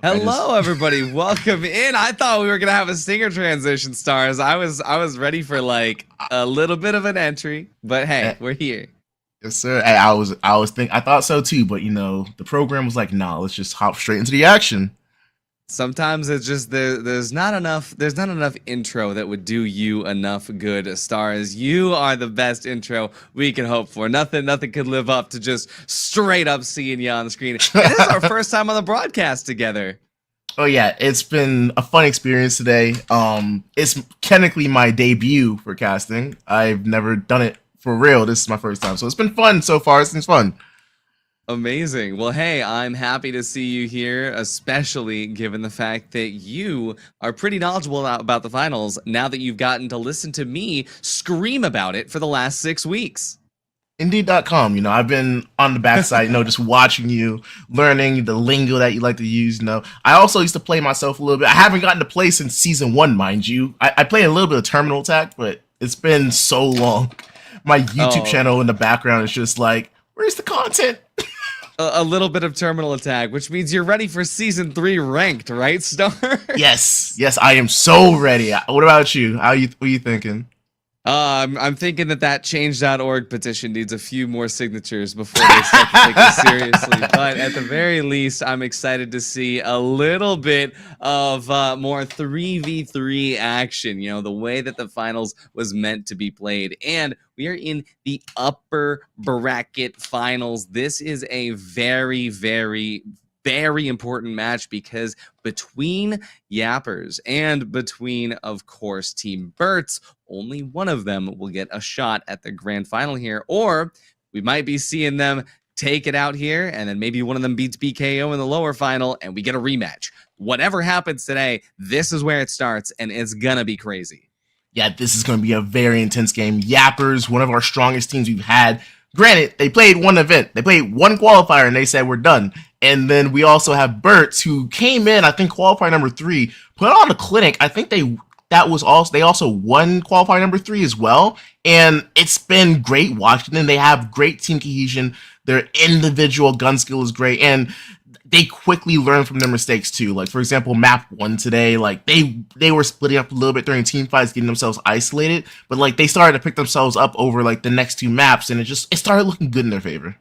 I just Hello, everybody. Welcome in. I thought we were gonna have a singer transition, stars. I was ready for like a little bit of an entry, but eh, hey, we're here. yes, sir. I thought so too, but the program was like, nah, let's just hop straight into the action. Sometimes it's just there's not enough intro that would do you enough good, stars. You are the best intro we can hope for. Nothing could live up to just straight up seeing you on the screen. And this is our first time on the broadcast together. Oh yeah, it's been a fun experience today. It's technically my debut for casting. I've never done it for real. This is my first time, so it's been fun so far. It's been fun. Amazing. Well, hey, I'm happy to see you here, especially given the fact that you are pretty knowledgeable about the finals now that you've gotten to listen to me scream about it for the last 6 weeks. Indeed.com. I've been on the backside, just watching you, learning the lingo that you like to use. I also used to play myself a little bit. I haven't gotten to play since season one, mind you. I played a little bit of Terminal Attack, but it's been so long. My YouTube Oh, channel in the background is just like, where's the content? a little bit of terminal attack, which means you're ready for season 3 ranked, right, Stars? Yes, I am so ready. What about you? What are you thinking? I'm thinking that change.org petition needs a few more signatures before they start to take this seriously. But at the very least, I'm excited to see a little bit of more 3v3 action, the way that the finals was meant to be played. And we are in the upper bracket finals. This is a very, very, very important match because between Yappers and between, of course, Team BURTS, only one of them will get a shot at the grand final here, or we might be seeing them take it out here, and then maybe one of them beats BKO in the lower final, and we get a rematch. Whatever happens today, this is where it starts, and it's gonna be crazy. Yeah, this is going to be a very intense game. Yappers, one of our strongest teams we've had. Granted, they played one event, they played one qualifier, and they said we're done. And then we also have BURTS, who came in, I think, qualifier number 3, put on a clinic. I think they also won qualifier number 3 as well. And it's been great watching them. They have great team cohesion. Their individual gun skill is great, and they quickly learn from their mistakes too. Like, for example, map 1 today, like they were splitting up a little bit during team fights, getting themselves isolated, but like they started to pick themselves up over like the next 2 maps, and it started looking good in their favor.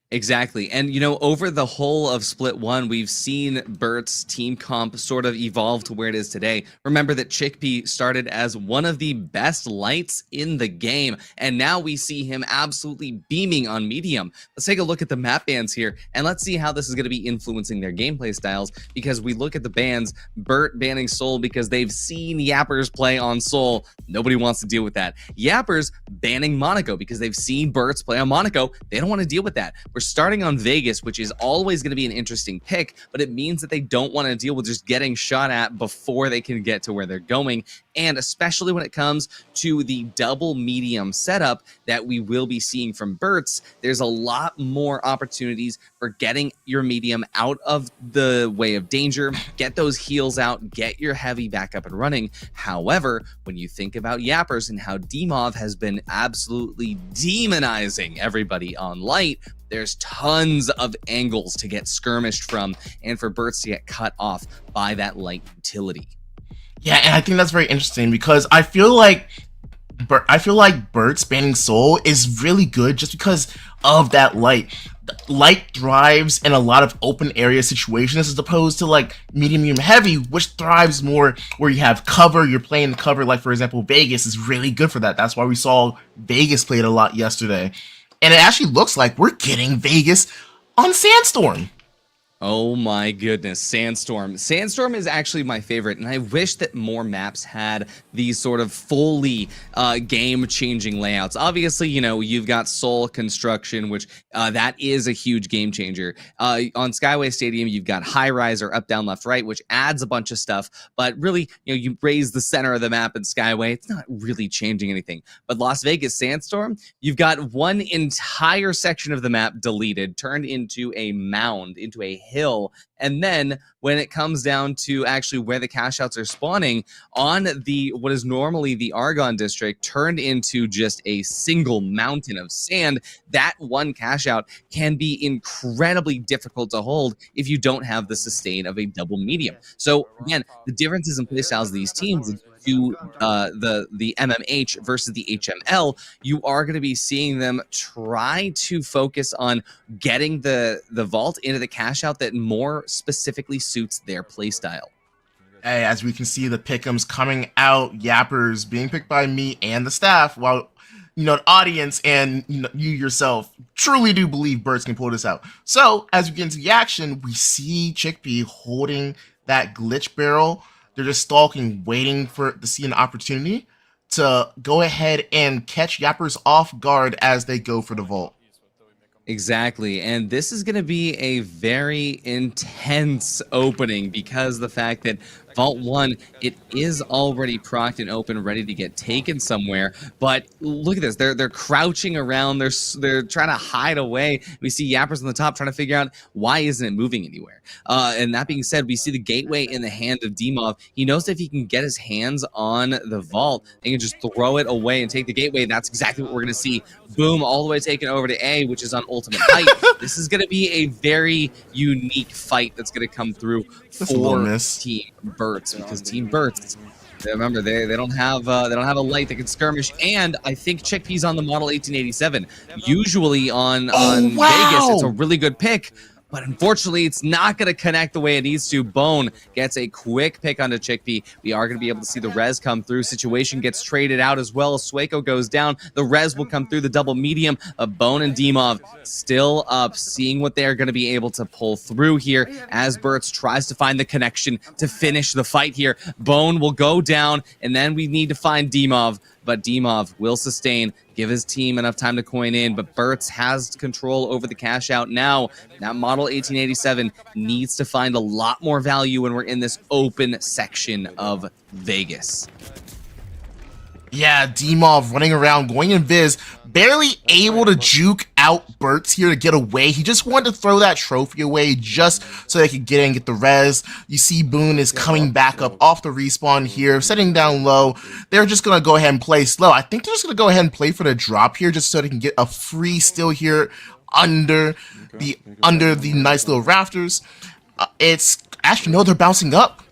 Exactly. And, over the whole of Split 1, we've seen BURT's team comp sort of evolve to where it is today. Remember that Chickpea started as one of the best lights in the game, and now we see him absolutely beaming on medium. Let's take a look at the map bans here, and let's see how this is going to be influencing their gameplay styles, because we look at the bans, BURT banning Soul because they've seen Yappers play on Soul. Nobody wants to deal with that. Yappers banning Monaco because they've seen BURTS play on Monaco. They don't want to deal with that. We're starting on Vegas, which is always going to be an interesting pick, but it means that they don't want to deal with just getting shot at before they can get to where they're going. And especially when it comes to the double medium setup that we will be seeing from BURTS, there's a lot more opportunities for getting your medium out of the way of danger, get those heals out, get your heavy back up and running. However, when you think about Yappers and how Demov has been absolutely demonizing everybody on light, there's tons of angles to get skirmished from and for BURTS to get cut off by that light utility. Yeah, and I think that's very interesting because I feel like BURTS banning Soul is really good just because of that light. Light thrives in a lot of open area situations as opposed to like medium heavy, which thrives more where you have cover, you're playing cover. Like, for example, Vegas is really good for that. That's why we saw Vegas played a lot yesterday. And it actually looks like we're getting Vegas on Sandstorm. Oh my goodness, Sandstorm. Sandstorm is actually my favorite, and I wish that more maps had these sort of fully game-changing layouts. Obviously, you've got Soul Construction, which that is a huge game changer. On Skyway Stadium, you've got High Rise or Up, Down, Left, Right, which adds a bunch of stuff, but really, you raise the center of the map in Skyway, it's not really changing anything. But Las Vegas Sandstorm, you've got one entire section of the map deleted, turned into a mound, into a hill. And then when it comes down to actually where the cash outs are spawning on the what is normally the Argonne district turned into just a single mountain of sand, that one cash out can be incredibly difficult to hold if you don't have the sustain of a double medium. So again, the differences in playstyles of these teams to the MMH versus the HML, you are going to be seeing them try to focus on getting the vault into the cash out that more specifically suits their playstyle. Hey, as we can see, the pick'ems coming out, Yappers being picked by me and the staff, while the audience and you yourself truly do believe BURTS can pull this out. So as we get into the action, we see Chickpea holding that glitch barrel. They're just stalking, waiting to see an opportunity to go ahead and catch Yappers off guard as they go for the vault. Exactly, and this is going to be a very intense opening because the fact that Vault 1, it is already procced and open, ready to get taken somewhere. But look at this. They're crouching around. They're trying to hide away. We see Yappers on the top trying to figure out why isn't it moving anywhere. And that being said, we see the gateway in the hand of Dimov. He knows that if he can get his hands on the vault, he can just throw it away and take the gateway. That's exactly what we're going to see. Boom, all the way taken over to A, which is on ultimate height. This is going to be a very unique fight that's going to come through for Team BURTS, because Team BURTS, remember, they don't have a light that can skirmish, and I think Chickpea's on the model 1887. Usually on Vegas, it's a really good pick. But unfortunately, it's not going to connect the way it needs to. Bone gets a quick pick onto Chickpea. We are going to be able to see the res come through. Situation gets traded out as well. Sueco goes down. The res will come through the double medium. Bone and Dimov still up, seeing what they're going to be able to pull through here as BURTS tries to find the connection to finish the fight here. Bone will go down, and then we need to find Dimov. But Dimov will sustain, give his team enough time to coin in, but BURTS has control over the cash out now. That model 1887 needs to find a lot more value when we're in this open section of Vegas. Yeah, Dimov running around, going invis, barely able to juke out BURTS here to get away. He just wanted to throw that trophy away just so they could get in and get the res. You see Boone is coming back up off the respawn here, setting down low. They're just going to go ahead and play slow. I think they're just going to go ahead and play for the drop here just so they can get a free steal here under the nice little rafters. It's actually, no, they're bouncing up.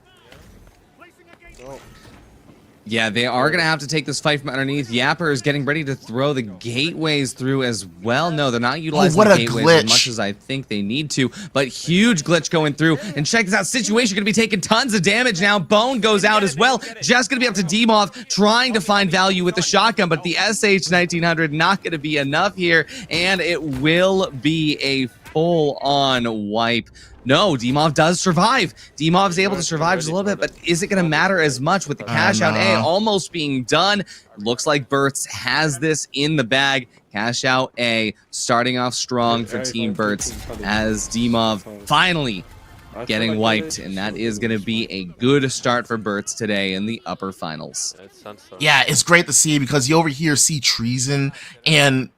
Yeah, they are going to have to take this fight from underneath. Yapper is getting ready to throw the gateways through as well. No, they're not utilizing the gateways as much as I think they need to, but huge glitch going through. And check this out, Situation going to be taking tons of damage now. Bone goes out as well. Just going to be up to Dimov, trying to find value with the shotgun, but the SH-1900 not going to be enough here, and it will be a full-on wipe. No, Dimov does survive. Dimov's able to survive just a little bit, but is it going to matter as much with the cash out A almost being done? Looks like BURTS has this in the bag. Cash out A starting off strong for Team BURTS as Dimov finally getting wiped, and that is going to be a good start for BURTS today in the upper finals. Yeah, it's great to see because you over here see Treason and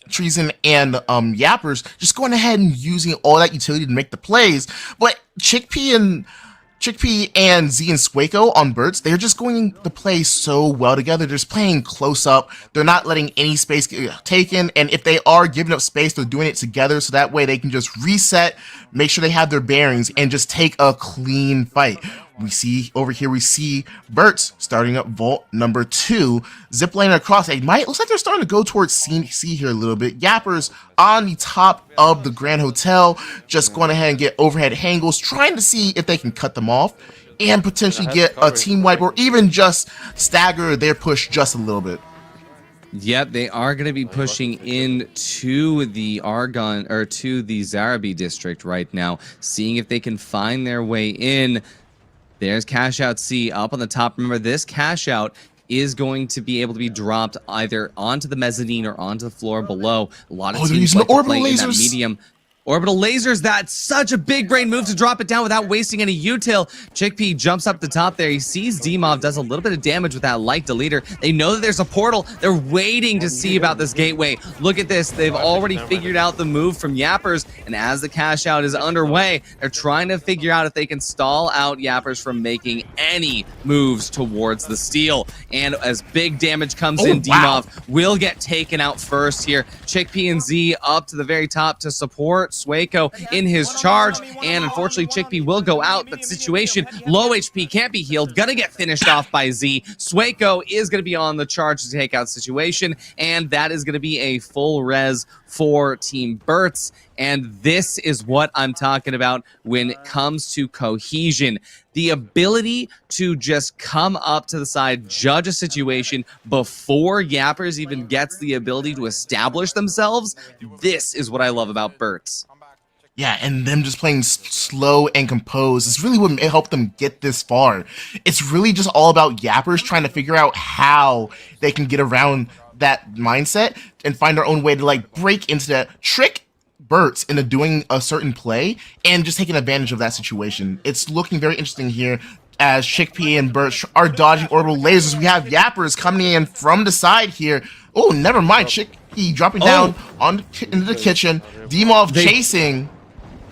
Yappers just going ahead and using all that utility to make the plays, but Chickpea and Z and Sueco on BURTS, they're just going to play so well together. They're just playing close up. They're not letting any space get taken, and if they are giving up space, they're doing it together so that way they can just reset, make sure they have their bearings, and just take a clean fight. We see over here, we see BURTS starting up vault number 2, ziplining across. It looks like they're starting to go towards C here a little bit. Yappers on the top of the Grand Hotel, just going ahead and get overhead angles, trying to see if they can cut them off and potentially get a team wipe or even just stagger their push just a little bit. Yep, they are going to be pushing into the Argonne, or to the Zarabi district right now, seeing if they can find their way in. There's cash out C up on the top. Remember, this cash out is going to be able to be dropped either onto the mezzanine or onto the floor below. A lot of teams like to play in that medium. Orbital lasers, that's such a big brain move to drop it down without wasting any util. Chickpea jumps up the top there. He sees Demov, does a little bit of damage with that light deleter. They know that there's a portal. They're waiting to see about this gateway. Look at this. They've already figured out the move from Yappers, and as the cash out is underway, they're trying to figure out if they can stall out Yappers from making any moves towards the steal. And as big damage comes in, Demov will get taken out first here. Chickpea and Z up to the very top to support Swaco in his charge, and unfortunately Chickpea will go out, but situation low HP, can't be healed, gonna get finished off by Z. Swaco is gonna be on the charge to take out situation, and that is gonna be a full res for Team BURTS. And this is what I'm talking about when it comes to cohesion. The ability to just come up to the side, judge a situation before Yappers even gets the ability to establish themselves. This is what I love about BURTS. Yeah, and them just playing slow and composed is really what helped them get this far. It's really just all about Yappers trying to figure out how they can get around that mindset and find their own way to like break into that, trick BURTS into doing a certain play and just taking advantage of that situation. It's looking very interesting here as Chickpea and BURTS are dodging orbital lasers. We have Yappers coming in from the side here. Oh, never mind. Chickpea dropping down into the kitchen. Demov chasing.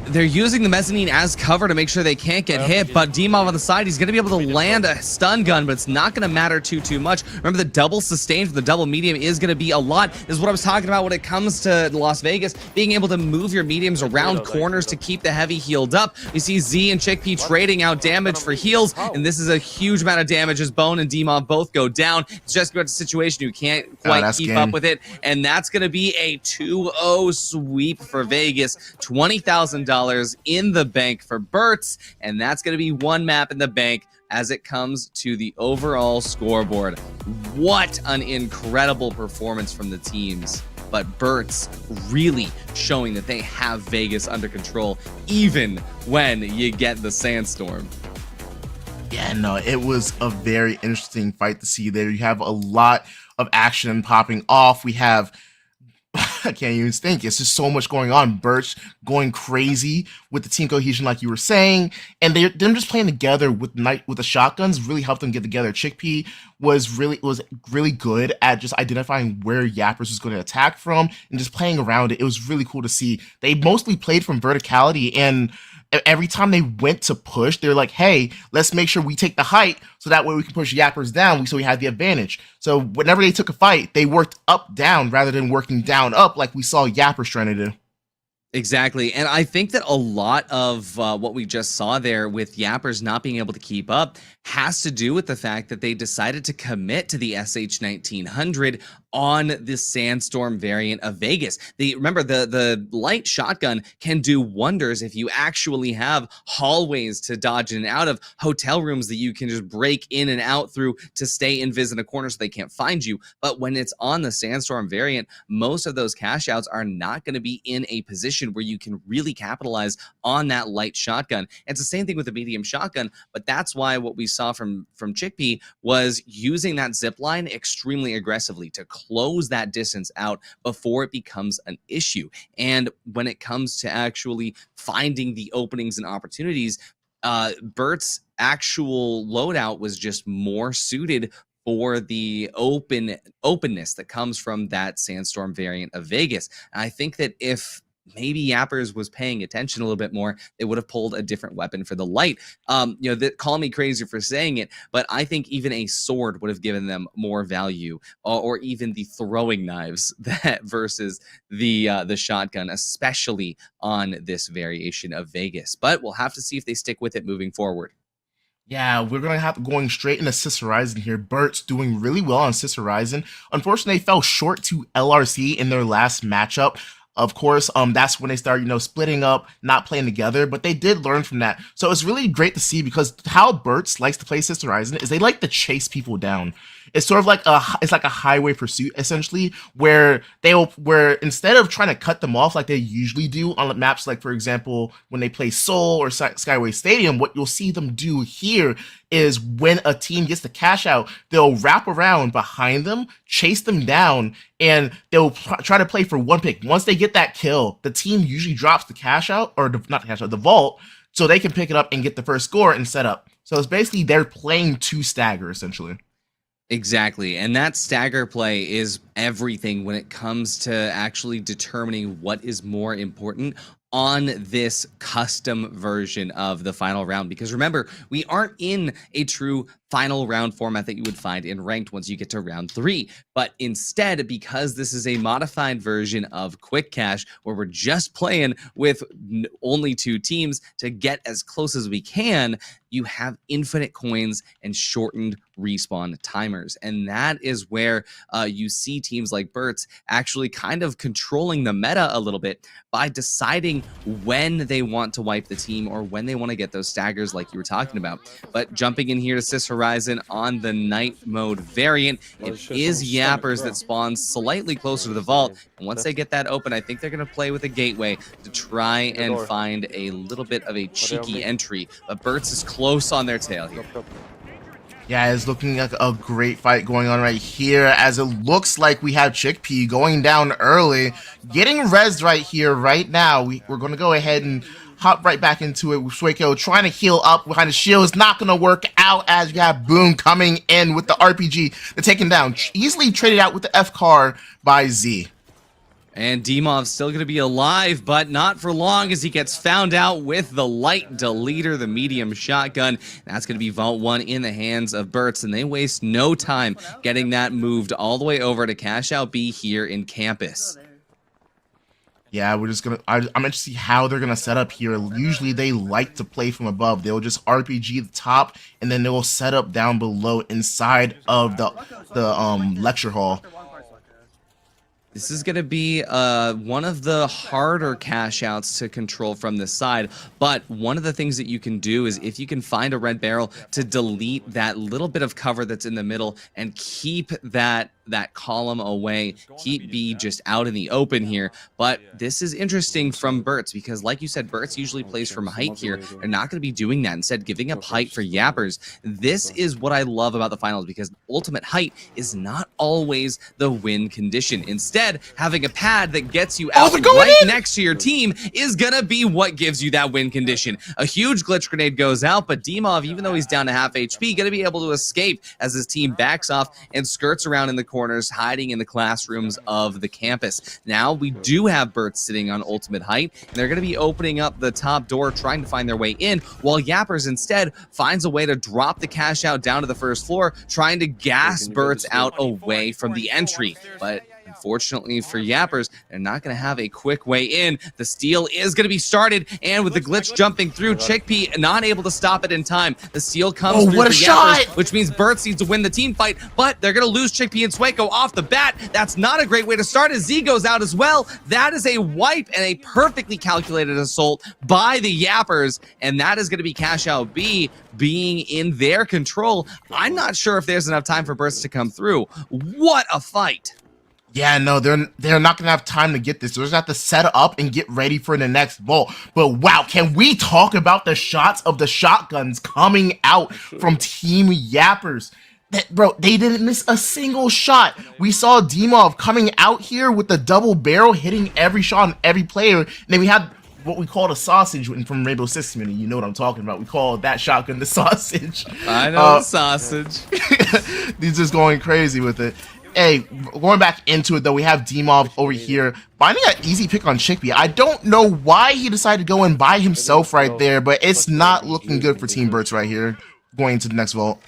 They're using the mezzanine as cover to make sure they can't get hit, but Demov on the side, he's going to be able to land a stun gun, but it's not going to matter too much. Remember, the double sustained for the double medium is going to be a lot. This is what I was talking about when it comes to Las Vegas, being able to move your mediums around corners to keep the heavy healed up. We see Z and Chickpea trading out damage for heals, and this is a huge amount of damage as Bone and Demov both go down. It's just about a situation you can't quite keep up with it, and that's going to be a 2-0 sweep for Vegas. $20,000 in the bank for BURTS, and that's going to be one map in the bank as it comes to the overall scoreboard. What an incredible performance from the teams, but BURTS really showing that they have Vegas under control even when you get the sandstorm. Yeah, no, it was a very interesting fight to see there. You have a lot of action popping off. We have I can't even think. It's just so much going on. BURTS going crazy with the team cohesion, like you were saying, and them just playing together with the shotguns really helped them get together. Chickpea was really good at just identifying where Yappers was going to attack from and just playing around it. It was really cool to see. They mostly played from verticality, and every time they went to push, they're like, hey, let's make sure we take the height so that way we can push Yappers down so we have the advantage. So whenever they took a fight, they worked up down rather than working down up like we saw Yappers trying to do. Exactly. And I think that a lot of what we just saw there with Yappers not being able to keep up has to do with the fact that they decided to commit to the SH-1900 on the Sandstorm variant of Vegas. Remember, the light shotgun can do wonders if you actually have hallways to dodge in and out of, hotel rooms that you can just break in and out through to stay invis in a corner so they can't find you. But when it's on the Sandstorm variant, most of those cash outs are not going to be in a position where you can really capitalize on that light shotgun. It's the same thing with the medium shotgun, but that's why what we saw from Chickpea was using that zip line extremely aggressively to close that distance out before it becomes an issue. And when it comes to actually finding the openings and opportunities, BURTS' actual loadout was just more suited for the openness that comes from that Sandstorm variant of Vegas. And I think that if maybe Yappers was paying attention a little bit more, they would have pulled a different weapon for the light. Call me crazy for saying it, but I think even a sword would have given them more value, or even the throwing knives that versus the shotgun, especially on this variation of Vegas. But we'll have to see if they stick with it moving forward. Yeah, we're going to have going straight into Sys Horizon here. BURTS doing really well on Sys Horizon. Unfortunately, they fell short to LRC in their last matchup. Of course, that's when they started, splitting up, not playing together, but they did learn from that. So it's really great to see, because how BURTS likes to play Sys Horizon is they like to chase people down. It's sort of like a highway pursuit essentially, where instead of trying to cut them off like they usually do on maps like for example when they play Seoul or Skyway Stadium, what you'll see them do here is when a team gets the cash out, they'll wrap around behind them, chase them down, and they'll try to play for one pick. Once they get that kill, the team usually drops the cash out, or not the cash out, the vault, so they can pick it up and get the first score and set up. So it's basically they're playing to stagger essentially. Exactly. And that stagger play is everything when it comes to actually determining what is more important on this custom version of the final round. Because remember, we aren't in a true final round format that you would find in ranked once you get to round 3. But instead, because this is a modified version of Quick Cash, where we're just playing with only 2 teams to get as close as we can, you have infinite coins and shortened respawn timers. And that is where you see teams like BURTS actually kind of controlling the meta a little bit by deciding when they want to wipe the team or when they want to get those staggers like you were talking about. But jumping in here to Sys Horizon on the night mode variant, it is Yappers that spawns slightly closer to the vault. And once they get that open, I think they're going to play with a gateway to try and find a little bit of a cheeky entry. But BURTS is close on their tail here. Yeah, it's looking like a great fight going on right here, as it looks like we have Chickpea going down early, getting rezzed right here, right now. We're going to go ahead and hop right back into it with Sueko trying to heal up behind the shield. It's not going to work out as you have Boom coming in with the RPG to take him down. Easily traded out with the F-car by Z. And Dimov's still going to be alive, but not for long as he gets found out with the light deleter, the medium shotgun. That's going to be Vault 1 in the hands of BURTS, and they waste no time getting that moved all the way over to Cash Out B here in campus. Yeah, we're just gonna. I'm interested to see how they're gonna set up here. Usually, they like to play from above. They'll just RPG the top, and then they will set up down below inside of the lecture hall. This is going to be one of the harder cash outs to control from this side, but one of the things that you can do is if you can find a red barrel to delete that little bit of cover that's in the middle and keep that column away, keep B just out in the open here. But this is interesting from BURTS because like you said, BURTS usually plays from height here. They're not going to be doing that. Instead, giving up height for Yappers. This is what I love about the finals because ultimate height is not always the win condition. Instead, having a pad that gets you out right next to your team is going to be what gives you that win condition. A huge glitch grenade goes out, but Dimov, even though he's down to half HP, going to be able to escape as his team backs off and skirts around in the corners, hiding in the classrooms of the campus. Now we do have BURTS sitting on ultimate height, and they're going to be opening up the top door, trying to find their way in, while Yappers instead finds a way to drop the cash out down to the first floor, trying to gas BURTS out away from the entry. But unfortunately for Yappers, they're not going to have a quick way in. The steal is going to be started, and with the glitch jumping through, Chickpea not able to stop it in time. The steal comes through for Yappers, which means BURTS needs to win the team fight, but they're going to lose Chickpea and Sueko off the bat. That's not a great way to start as Z goes out as well. That is a wipe and a perfectly calculated assault by the Yappers, and that is going to be Cash Out B being in their control. I'm not sure if there's enough time for BURTS to come through. What a fight. Yeah, no, they're not gonna have time to get this. They're just have to set it up and get ready for the next vault. But wow, can we talk about the shots of the shotguns coming out from Team Yappers? Bro, they didn't miss a single shot. We saw Dimov coming out here with the double barrel, hitting every shot on every player. And then we had what we call a sausage from Rainbow Six Community. You know what I'm talking about. We call that shotgun the sausage. I know the sausage. He's just going crazy with it. Hey, going back into it though, we have Dimov over here finding an easy pick on Chickpea. I don't know why he decided to go in by himself right there, but it's not looking good for Team BURTS right here going to the next vault.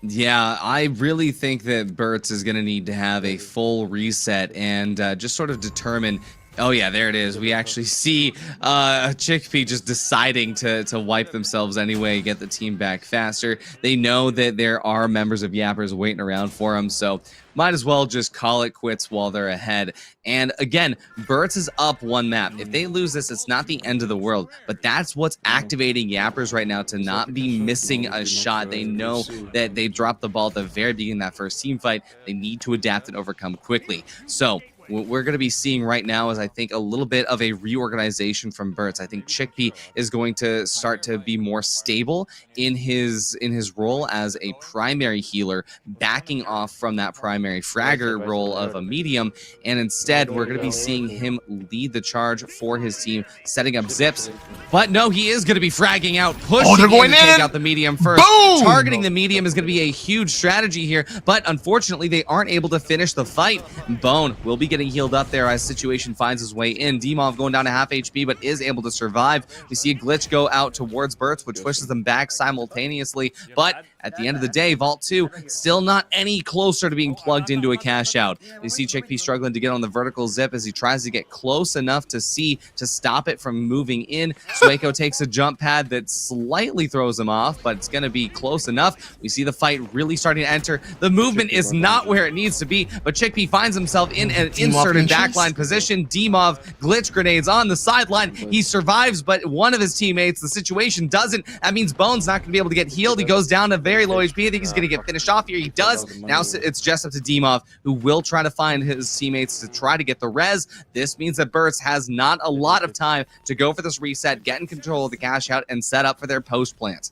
Yeah, I really think that BURTS is going to need to have a full reset and just sort of determine Oh yeah, there it is. We actually see Chickpea just deciding to wipe themselves anyway, get the team back faster. They know that there are members of Yappers waiting around for them, so might as well just call it quits while they're ahead. And again, BURTS is up one map. If they lose this, it's not the end of the world, but that's what's activating Yappers right now to not be missing a shot. They know that they dropped the ball at the very beginning of that first team fight. They need to adapt and overcome quickly. So what we're going to be seeing right now is, I think, a little bit of a reorganization from BURTS. I think Chickpea is going to start to be more stable in his role as a primary healer, backing off from that primary fragger role of a medium, and instead we're going to be seeing him lead the charge for his team, setting up zips. But no, he is going to be fragging out, pushing in to take out the medium first. Boom! Targeting the medium is going to be a huge strategy here, but unfortunately they aren't able to finish the fight. Bone will be getting healed up there as Situation finds his way in. Demov going down to half HP, but is able to survive. We see a glitch go out towards BURTS, which pushes them back simultaneously, but at the end of the day, Vault 2 still not any closer to being plugged into a cash out. You see Chickpea struggling to get on the vertical zip as he tries to get close enough to stop it from moving in. Sueco takes a jump pad that slightly throws him off, but it's going to be close enough. We see the fight really starting to enter. The movement is not where it needs to be, but Chickpea finds himself in an inserted backline position. Demov glitch grenades on the sideline. He survives, but one of his teammates, the Situation, doesn't. That means Bone's not going to be able to get healed. He goes down to very low HP. I think he's going to get finished off here. He does. Now it's just up to Demov, who will try to find his teammates to try to get the res. This means that BURTS has not a lot of time to go for this reset, get in control of the cash out, and set up for their post plant.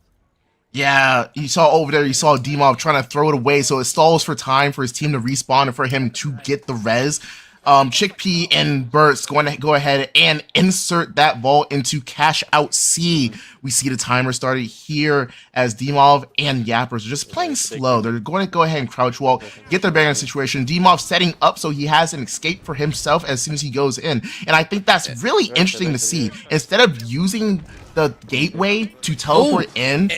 Yeah, you saw over there, you saw Demov trying to throw it away, so it stalls for time for his team to respawn and for him to get the res. Chickpea and BURTS going to go ahead and insert that vault into cash out C. We see the timer started here as Demov and Yappers are just playing slow. They're going to go ahead and crouch walk, get their banger situation. Demov setting up so he has an escape for himself as soon as he goes in. And I think that's really interesting to see. Instead of using the gateway to teleport in,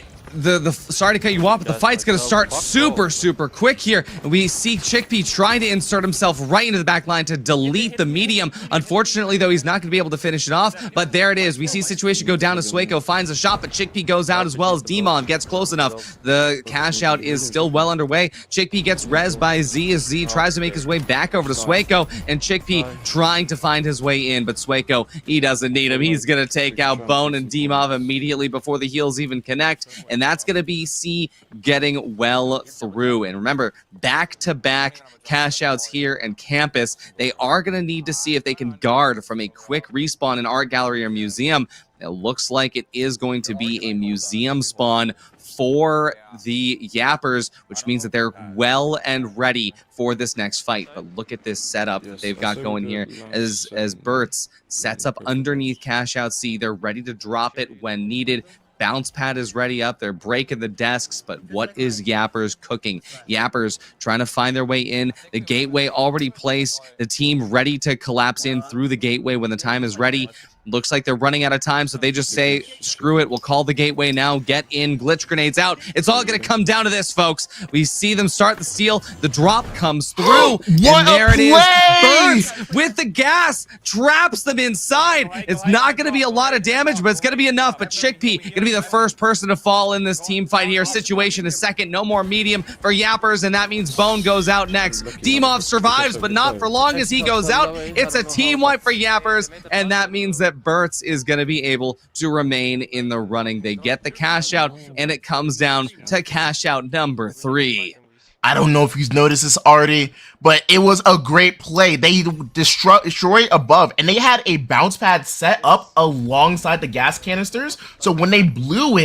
sorry to cut you off, but the fight's going to start super quick here. We see Chickpea trying to insert himself right into the back line to delete the medium. Unfortunately, though, he's not going to be able to finish it off, but there it is. We see Situation go down to Sueco, finds a shot, but Chickpea goes out as well as Demon gets close enough. The cash out is still well underway. Chickpea gets res by Z as Z tries to make his way back over to Sueco, and Chickpea trying to find his way in, but Sueco, he doesn't need him. He's going to take out Bone and Demov immediately before the heals even connect, and that's going to be C getting well through. And remember, back-to-back cash outs here and Campus, they are going to need to see if they can guard from a quick respawn in Art Gallery or Museum. It looks like it is going to be a Museum spawn for the Yappers, which means that they're well and ready for this next fight. But look at this setup they've got going here as BURTS sets up underneath cash out C. They're ready to drop it when needed. Bounce pad is ready up. They're breaking the desks, but what is Yappers cooking? Yappers trying to find their way in. The gateway already placed. The team ready to collapse in through the gateway when the time is ready. Looks like they're running out of time, so they just say, screw it, we'll call the gateway now, get in, glitch grenades out. It's all going to come down to this, folks. We see them start the steal, the drop comes through, and there it is. BURTS with the gas, traps them inside. It's not going to be a lot of damage, but it's going to be enough. But Chickpea going to be the first person to fall in this team fight here. Situation is second, no more medium for Yappers, and that means Bone goes out next. Demov survives, but not for long as he goes out. It's a team wipe for Yappers, and that means that BURTS is going to be able to remain in the running. They get the cash out, and it comes down to cash out number 3. I don't know if you've noticed this already, but it was a great play. They destroyed above, and they had a bounce pad set up alongside the gas canisters. So when they blew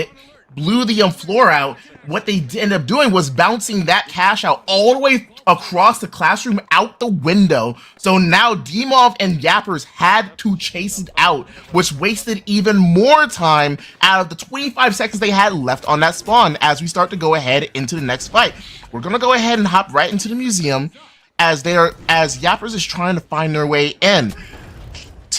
the floor out, what they ended up doing was bouncing that cash out all the way across the classroom out the window. So now Demov and Yappers had to chase it out, which wasted even more time out of the 25 seconds they had left on that spawn as we start to go ahead into the next fight. We're going to go ahead and hop right into the museum as Yappers is trying to find their way in.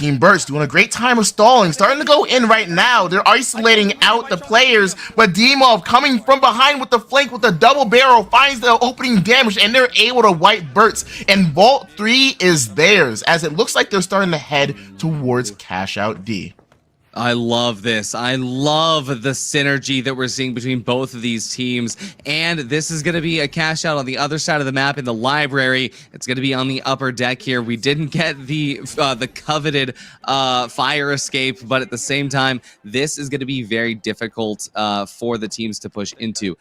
Team BURTS doing a great time of stalling, starting to go in right now. They're isolating out the players, but Demov coming from behind with the flank with the double barrel finds the opening damage, and they're able to wipe BURTS, and Vault 3 is theirs, as it looks like they're starting to head towards Cash Out D. I love this. I love the synergy that we're seeing between both of these teams. And this is going to be a cash out on the other side of the map in the library. It's going to be on the upper deck here. We didn't get the coveted fire escape, but at the same time, this is going to be very difficult for the teams to push into.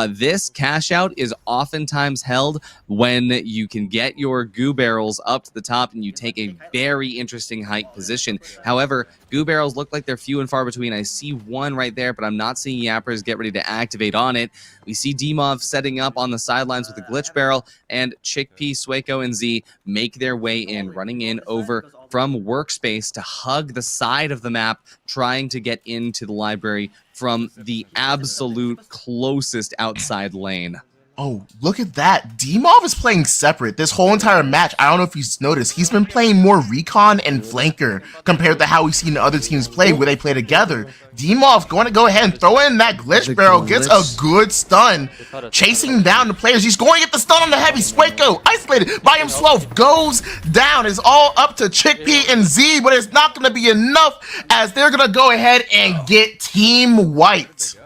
This cash out is oftentimes held when you can get your goo barrels up to the top and you take a very interesting height position. However, goo barrels look like they're few and far between. I see one right there, but I'm not seeing Yappers get ready to activate on it. We see Demov setting up on the sidelines with a glitch barrel, and Chickpea, Swaco, and Z make their way in, running in over from workspace to hug the side of the map, trying to get into the library from the absolute closest outside lane. Oh, look at that. Demov is playing separate this whole entire match. I don't know if you've noticed. He's been playing more recon and flanker compared to how we've seen the other teams play where they play together. Demov going to go ahead and throw in that glitch barrel. Gets a good stun. Chasing down the players. He's going to get the stun on the heavy. Swaco, isolated by himself, goes down. It's all up to Chickpea and Z, but it's not going to be enough as they're going to go ahead and get team wiped.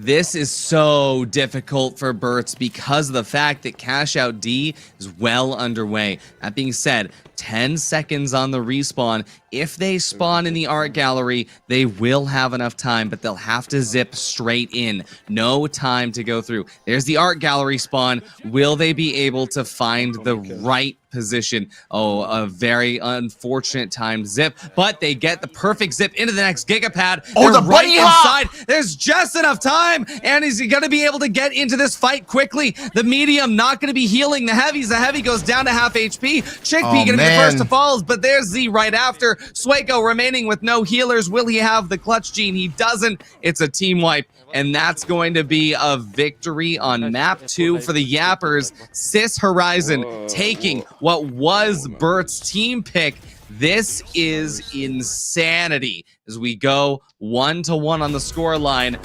This is so difficult for BURTS because of the fact that Cash Out D is well underway. That being said, 10 seconds on the respawn. If they spawn in the art gallery, they will have enough time, but they'll have to zip straight in. No time to go through. There's the art gallery spawn. Will they be able to find the right position? Oh, a very unfortunate timed zip, but they get the perfect zip into the next gigapad. Oh, They're the right bunny hop! inside. There's just enough time, and is he going to be able to get into this fight quickly? The medium not going to be healing the heavies. The heavy goes down to half HP. Chickpea going to be the first to fall, but there's Z right after. Swaco remaining with no healers. Will he have the clutch gene? He doesn't. It's a team wipe, and that's going to be a victory on map 2 for the Yappers. Sys Horizon taking what was BURTS' team pick. This is insanity as we go 1-1 on the score line.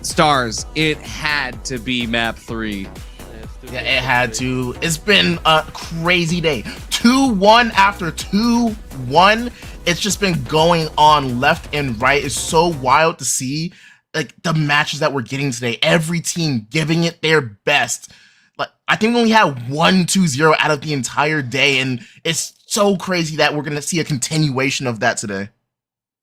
Stars, it had to be map 3. Yeah, it had to. It's been a crazy day. 2-1 after 2-1. It's just been going on left and right. It's so wild to see, like, the matches that we're getting today. Every team giving it their best. Like, I think we only had 1-2-0 out of the entire day, and it's so crazy that we're gonna see a continuation of that today.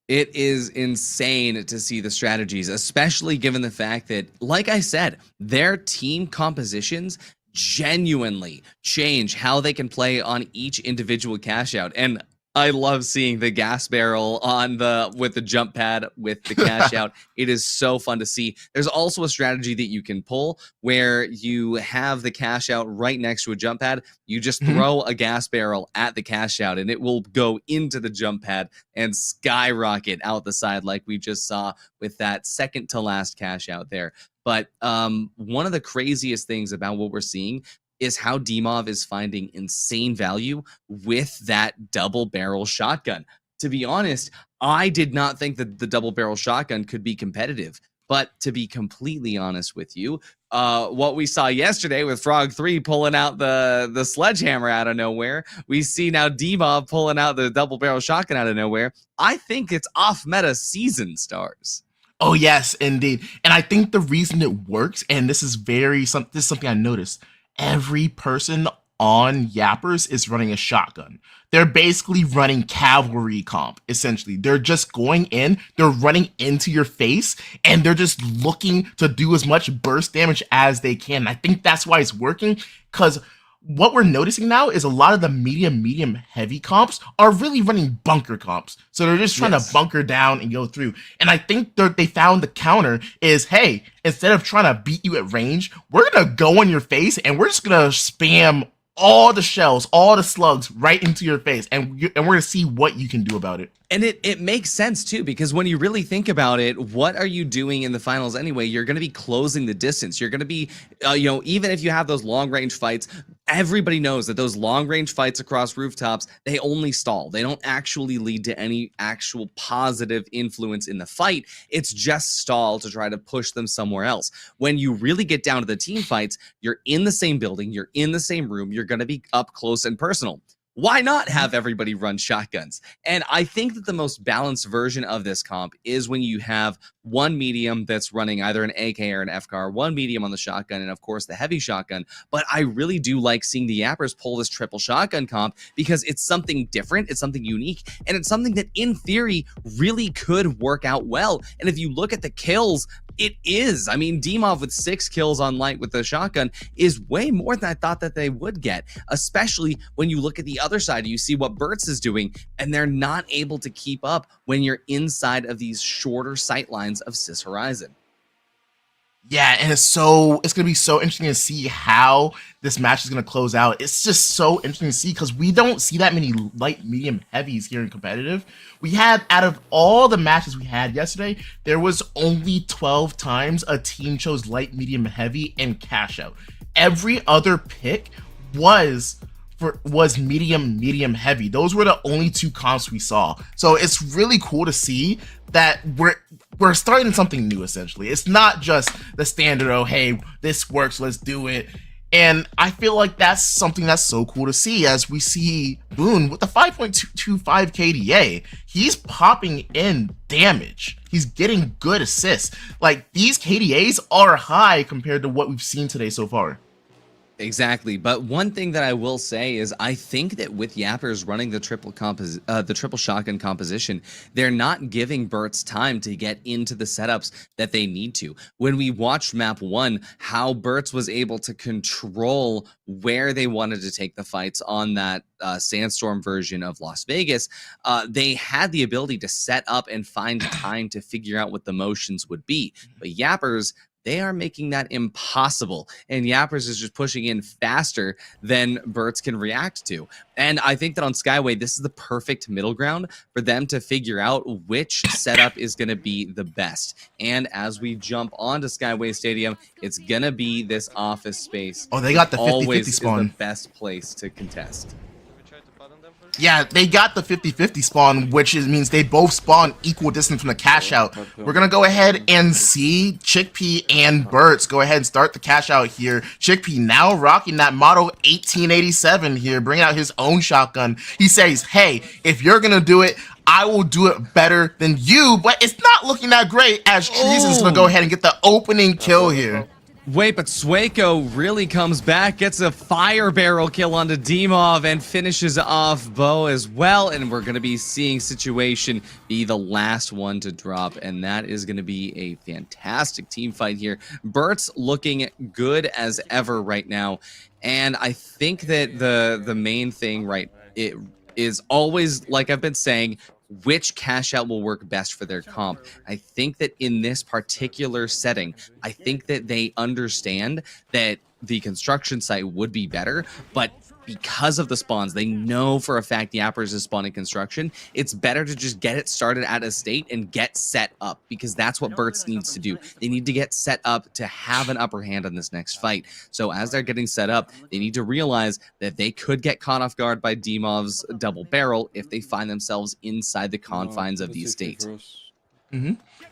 It is insane to see the strategies, especially given the fact that, like I said, their team compositions genuinely change how they can play on each individual cash out. And I love seeing the gas barrel on with the jump pad with the cash out. It is so fun to see. There's also a strategy that you can pull where you have the cash out right next to a jump pad. You just throw a gas barrel at the cash out and it will go into the jump pad and skyrocket out the side like we just saw with that second to last cash out there. But one of the craziest things about what we're seeing is how Demov is finding insane value with that double barrel shotgun. To be honest, I did not think that the double barrel shotgun could be competitive. But to be completely honest with you, what we saw yesterday with Frog 3 pulling out the sledgehammer out of nowhere, we see now Demov pulling out the double barrel shotgun out of nowhere. I think it's off meta season, Stars. Oh yes, indeed. And I think the reason it works, and this is something I noticed, every person on Yappers is running a shotgun. They're basically running cavalry comp, essentially. They're just going in, they're running into your face, and they're just looking to do as much burst damage as they can. And I think that's why it's working, because what we're noticing now is a lot of the medium, heavy comps are really running bunker comps. So they're just trying to bunker down and go through. And I think they found the counter is, hey, instead of trying to beat you at range, we're going to go in your face and we're just going to spam all the shells, all the slugs right into your face. And we're going to see what you can do about it. And it makes sense too, because when you really think about it, what are you doing in the finals anyway? You're going to be closing the distance. You're going to be, even if you have those long range fights, everybody knows that those long range fights across rooftops, they only stall. They don't actually lead to any actual positive influence in the fight. It's just stall to try to push them somewhere else. When you really get down to the team fights, you're in the same building, you're in the same room, you're going to be up close and personal. Why not have everybody run shotguns? And I think that the most balanced version of this comp is when you have one medium that's running either an AK or an FCAR, one medium on the shotgun, and of course the heavy shotgun. But I really do like seeing the Yappers pull this triple shotgun comp because it's something different, it's something unique, and it's something that in theory really could work out well. And if you look at the kills, it is. I mean, Dimov with 6 kills on light with the shotgun is way more than I thought that they would get, especially when you look at the other side. You see what BURTS is doing, and they're not able to keep up when you're inside of these shorter sight lines of Sys Horizon. Yeah, and it's going to be so interesting to see how this match is going to close out. It's just so interesting to see because we don't see that many light, medium, heavies here in competitive. We had, out of all the matches we had yesterday, there was only 12 times a team chose light, medium, heavy, and cash out. Every other pick was medium, medium, heavy. Those were the only 2 comps we saw. So it's really cool to see that we're starting something new, essentially. It's not just the standard, oh, hey, this works, let's do it. And I feel like that's something that's so cool to see as we see Boone with the 5.225 KDA. He's popping in damage. He's getting good assists. Like, these KDAs are high compared to what we've seen today so far. Exactly, but one thing that I will say is I think that with Yappers running the triple shotgun composition, they're not giving BURTS time to get into the setups that they need to. When we watched map 1, how BURTS was able to control where they wanted to take the fights on that Sandstorm version of Las Vegas, they had the ability to set up and find time to figure out what the motions would be. But Yappers, they are making that impossible, and Yappers is just pushing in faster than BURTS can react to. And I think that on Skyway, this is the perfect middle ground for them to figure out which setup is going to be the best. And as we jump onto Skyway Stadium, it's going to be this office space. Oh, they got the 50-50 spawn. Is the best place to contest. Yeah, they got the 50-50 spawn, which means they both spawn equal distance from the cash out. We're going to go ahead and see Chickpea and BURTS go ahead and start the cash out here. Chickpea now rocking that model 1887 here, bringing out his own shotgun. He says, hey, if you're going to do it, I will do it better than you, but it's not looking that great as Treason's going to go ahead and get the opening kill here. Wait, but Swaco really comes back, gets a fire barrel kill onto Dimov, and finishes off Bo as well. And we're going to be seeing Situation be the last one to drop, and that is going to be a fantastic team fight here. BURTS looking good as ever right now, and I think that the main thing, right, it is always, like I've been saying, which cash out will work best for their comp. I think that in this particular setting, I think that they understand that the construction site would be better, but because of the spawns, they know for a fact Yappers is spawning construction. It's better to just get it started at a state and get set up, because that's what BURTS needs to do. They need to get set up to have an upper hand on this next fight. So as they're getting set up, they need to realize that they could get caught off guard by Dimov's double barrel if they find themselves inside the confines of the estate.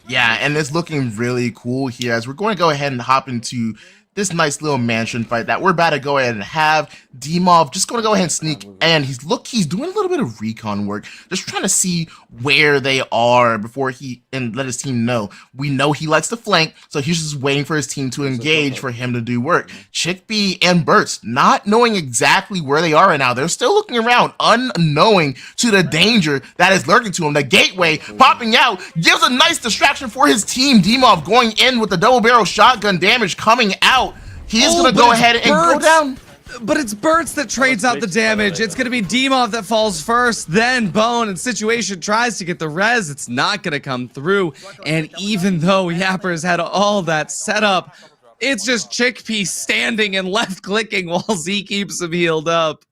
Yeah, and it's looking really cool here as we're going to go ahead and hop into this nice little mansion fight that we're about to go ahead and have. Dimov just going to go ahead and sneak, and he's doing a little bit of recon work, just trying to see where they are before and let his team know. We know he likes to flank, so he's just waiting for his team to engage for him to do work. Chickpea and BURTS not knowing exactly where they are right now. They're still looking around, unknowing to the danger that is lurking to him. The gateway popping out gives a nice distraction for his team. Dimov going in with the double barrel shotgun damage coming out. He's going to go ahead and go down. But it's BURTS that trades out the damage. It's going to be Dimov that falls first, then Bone, and Situation tries to get the res. It's not going to come through. And even though Yappers had all that set up, it's just Chickpea standing and left-clicking while Z keeps him healed up.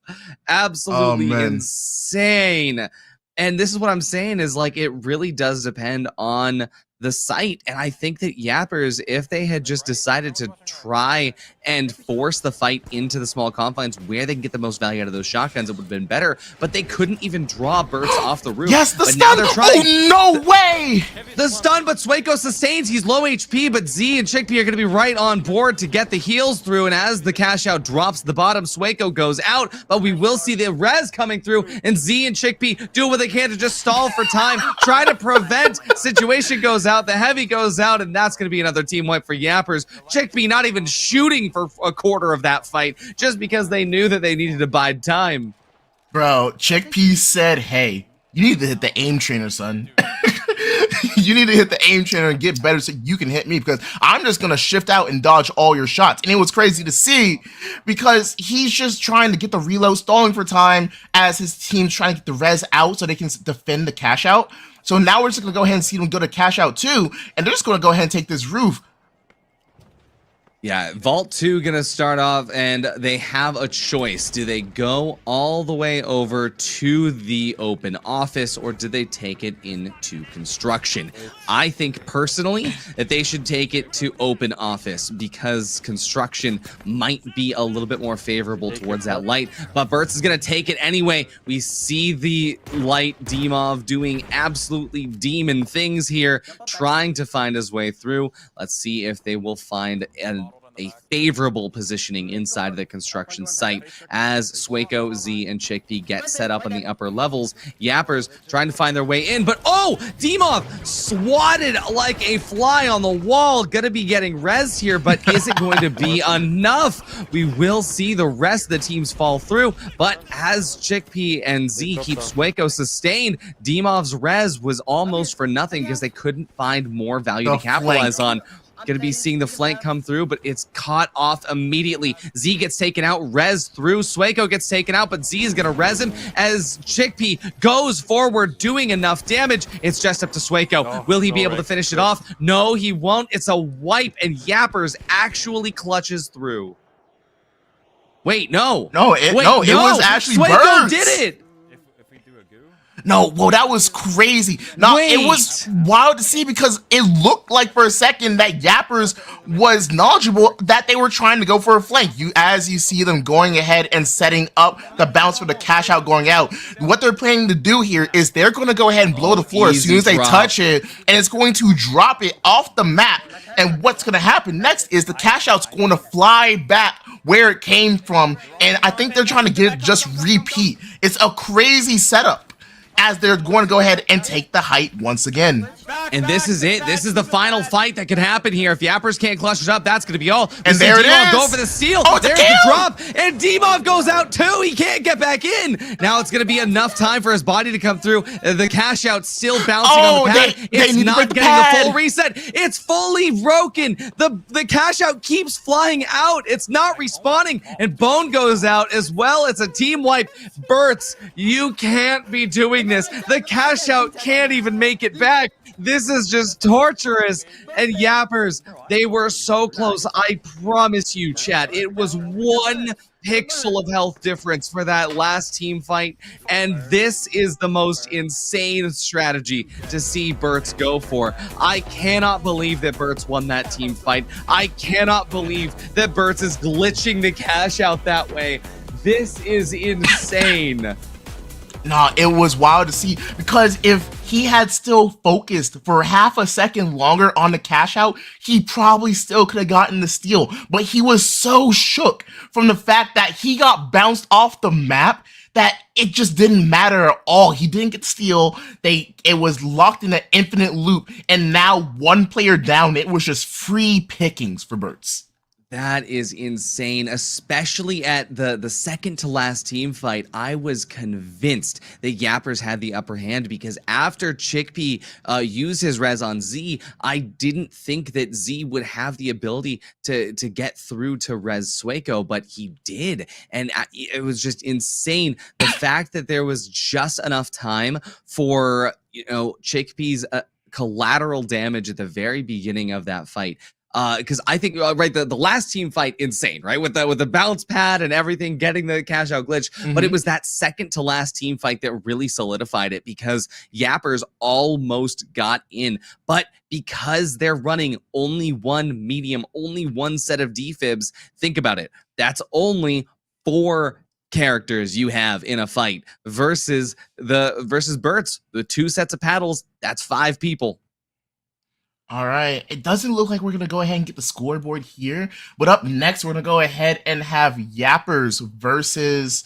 Absolutely insane. And this is what I'm saying is like it really does depend on the site. And I think that Yappers, if they had just decided to try and force the fight into the small confines where they can get the most value out of those shotguns, it would have been better. But they couldn't even draw BURTS off the roof. Yes, the but stun! Now they're trying. Oh, no way! The stun, but Sueco sustains. He's low HP, but Z and Chickpea are going to be right on board to get the heals through. And as the cash out drops the bottom, Sueco goes out, but we will see the res coming through, and Z and Chickpea do what they can to just stall for time, try to prevent. Situation goes out, the heavy goes out, and that's going to be another team wipe for Yappers. Chickpea not even shooting for a quarter of that fight, just because they knew that they needed to bide time. Bro, Chickpea said, hey, you need to hit the aim trainer, son. You need to hit the aim trainer and get better so you can hit me, because I'm just going to shift out and dodge all your shots. And it was crazy to see because he's just trying to get the reload, stalling for time as his team's trying to get the res out so they can defend the cash out. So now we're just going to go ahead and see them go to cash out too, and they're just going to go ahead and take this roof. Yeah, Vault 2 gonna start off, and they have a choice. Do they go all the way over to the open office, or do they take it into construction? I think personally that they should take it to open office because construction might be a little bit more favorable towards that light, but BURTS is gonna take it anyway. We see the light Demov doing absolutely demon things here, trying to find his way through. Let's see if they will find a favorable positioning inside of the construction site as Sueco, Z, and Chickpea get set up on the upper levels. Yappers trying to find their way in, but oh! Demov swatted like a fly on the wall. Gonna be getting res here, but is it going to be enough? We will see the rest of the teams fall through, but as Chickpea and Z keep Sueco sustained, Demov's res was almost for nothing because they couldn't find more value to capitalize on. Going to be seeing the flank come through, but it's caught off immediately. Z gets taken out, res through. Sueco gets taken out, but Z is going to res him as Chickpea goes forward, doing enough damage. It's just up to Sueco. Will he be able to finish it off? No, he won't. It's a wipe, and Yappers actually clutches through. Wait, no. No, it was actually Sueco BURTS. did it. No, whoa, that was crazy. No, it was wild to see because it looked like for a second that Yappers was knowledgeable that they were trying to go for a flank. As you see them going ahead and setting up the bounce for the cash out going out. What they're planning to do here is they're going to go ahead and blow the floor as soon as they touch it, and it's going to drop it off the map. And what's going to happen next is the cash out's going to fly back where it came from, and I think they're trying to get it just repeat. It's a crazy setup, as they're going to go ahead and take the height once again. And this is it. This is the final fight that could happen here. If Yappers can't clutch it up, that's going to be all. And there it is. Go for the steal. Oh, there's the drop. And Demov goes out too. He can't get back in. Now it's going to be enough time for his body to come through. The cash out still bouncing on the pad. It's not getting the full reset. It's fully broken. The cash out keeps flying out. It's not respawning. And Bone goes out as well. It's a team wipe. BURTS, you can't be doing this. The cash out can't even make it back. This is just torturous. And Yappers, they were so close. I promise you, chat, it was 1 pixel of health difference for that last team fight. And this is the most insane strategy to see BURTS go for. I cannot believe that BURTS won that team fight. I cannot believe that BURTS is glitching the cash out that way. This is insane. Nah, it was wild to see because if he had still focused for half a second longer on the cash out, he probably still could have gotten the steal. But he was so shook from the fact that he got bounced off the map that it just didn't matter at all. He didn't get the steal. It was locked in an infinite loop, and now 1 player down. It was just free pickings for BURTS. That is insane, especially at the second to last team fight. I was convinced that Yappers had the upper hand because after Chickpea used his res on Z, I didn't think that Z would have the ability to get through to res Sueco, but he did. And it was just insane. The fact that there was just enough time for, Chickpea's collateral damage at the very beginning of that fight. because I think right the last team fight insane, right, with the bounce pad and everything, getting the cash out glitch, but it was that second to last team fight that really solidified it, because Yappers almost got in, but because they're running only one medium, only one set of defibs, think about it, that's only 4 characters you have in a fight versus BURTS, the 2 sets of paddles, that's 5 people. All right, it doesn't look like we're gonna go ahead and get the scoreboard here, but up next we're gonna go ahead and have Yappers versus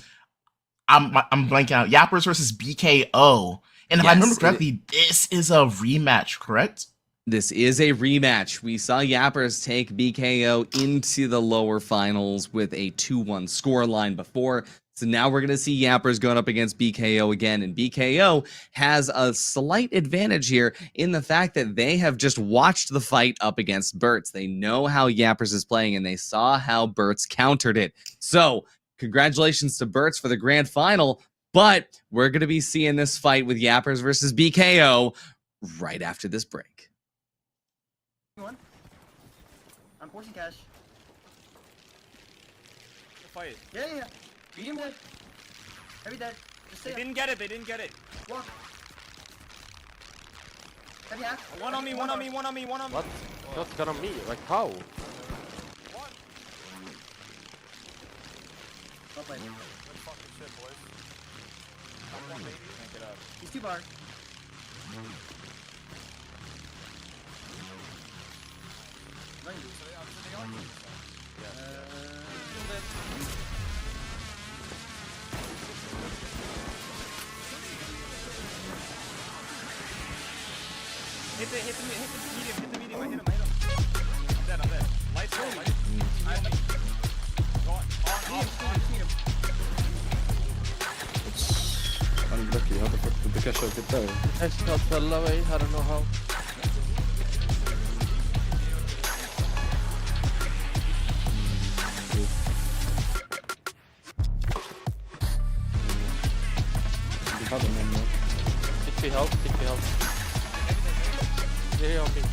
I'm blanking out. Yappers versus BKO, and if I remember correctly, this is a rematch, correct? This is a rematch. We saw Yappers take BKO into the lower finals with a 2-1 scoreline before. So now we're going to see Yappers going up against BKO again. And BKO has a slight advantage here in the fact that they have just watched the fight up against BURTS. They know how Yappers is playing, and they saw how BURTS countered it. So congratulations to BURTS for the grand final. But we're going to be seeing this fight with Yappers versus BKO right after this break. I'm forcing cash. Fight. Yeah. Medium dead. Heavy dead. Just stay They didn't get it. Walk. Heavy half. One on me. What? What's got on me? Like how? Well played. Good fucking shit, boys. Come on, baby. Can't get up. He's 2 bar. Hit the medium. I hit him. I'm dead. Lights go. Unlucky, how the fuck did the cash out get there? I shot fell away, I don't know how. We had him on there. 60 health. Yeah, okay.